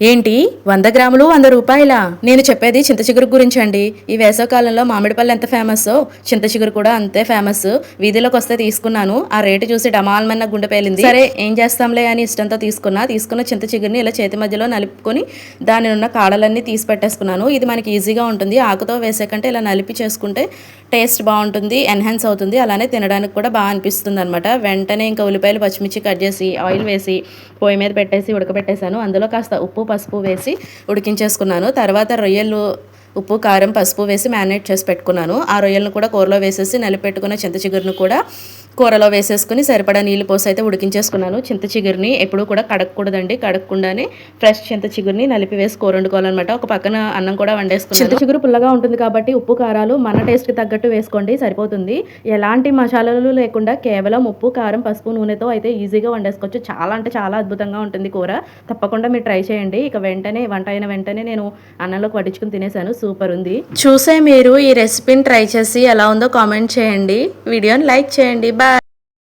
ఏంటి 100 గ్రాములు 100 రూపాయలా? నేను చెప్పేది చింత చిగురు గురించి అండి. ఈ వేసవికాలంలో మామిడి పళ్ళు ఎంత ఫేమస్సో చింత చిగురు కూడా అంతే ఫేమస్. వీధిలోకి వస్తే తీసుకున్నాను. ఆ రేటు చూసి డమాల్మన్న గుండె పేలింది. సరే ఏం చేస్తాంలే అని ఇష్టంతో తీసుకున్న చింత చిగురిని ఇలా చేతి మధ్యలో నలుపుకొని దాని ఉన్న కాడలన్నీ తీసి పెట్టేసుకున్నాను. ఇది మనకి ఈజీగా ఉంటుంది. ఆకుతో వేసే కంటే ఇలా నలిపి చేసుకుంటే టేస్ట్ బాగుంటుంది, ఎన్హాన్స్ అవుతుంది, అలానే తినడానికి కూడా బాగా అనిపిస్తుంది అనమాట. వెంటనే ఇంకా ఉల్లిపాయలు పచ్చిమిర్చి కట్ చేసి ఆయిల్ వేసి పొయ్యి మీద పెట్టేసి ఉడకబెట్టేశాను. అందులో కాస్త ఉప్పు పసుపు వేసి ఉడికించేసుకున్నాను. తర్వాత రొయ్యలు ఉప్పు కారం పసుపు వేసి మ్యారినేట్ చేసి పెట్టుకున్నాను. ఆ రొయ్యలను కూడా కూరలో వేసేసి నలిపెట్టుకున్న చింత చిగురును కూడా కూరలో వేసేసుకుని సరిపడా నీళ్ళు పోసి అయితే ఉడికించేసుకున్నాను. చింత చిగురిని ఎప్పుడూ కూడా కడగకూడదండి. కడగకుండానే ఫ్రెష్ చింత చిగురిని నలిపి వేసి కూర వండుకోవాలన్నమాట. ఒక పక్కన అన్నం కూడా వండేసుకున్నాను. చింత చిగురు పుల్లగా ఉంటుంది కాబట్టి ఉప్పు కారాలు మన టేస్ట్కి తగ్గట్టు వేసుకోండి, సరిపోతుంది. ఎలాంటి మసాలాలు లేకుండా కేవలం ఉప్పు కారం పసుపు నూనెతో అయితే ఈజీగా వండేసుకోవచ్చు. చాలా అంటే చాలా అద్భుతంగా ఉంటుంది కూర. తప్పకుండా మీరు ట్రై చేయండి. ఇక వెంటనే వంట అయిన వెంటనే నేను అన్నంలోకి వడ్డించుకుని తినేసాను. సూపర్ ఉంది. చూసే మీరు ఈ రెసిపీని ట్రై చేసి ఎలా ఉందో కామెంట్ చేయండి. వీడియోని లైక్ చేయండి. బాయ్.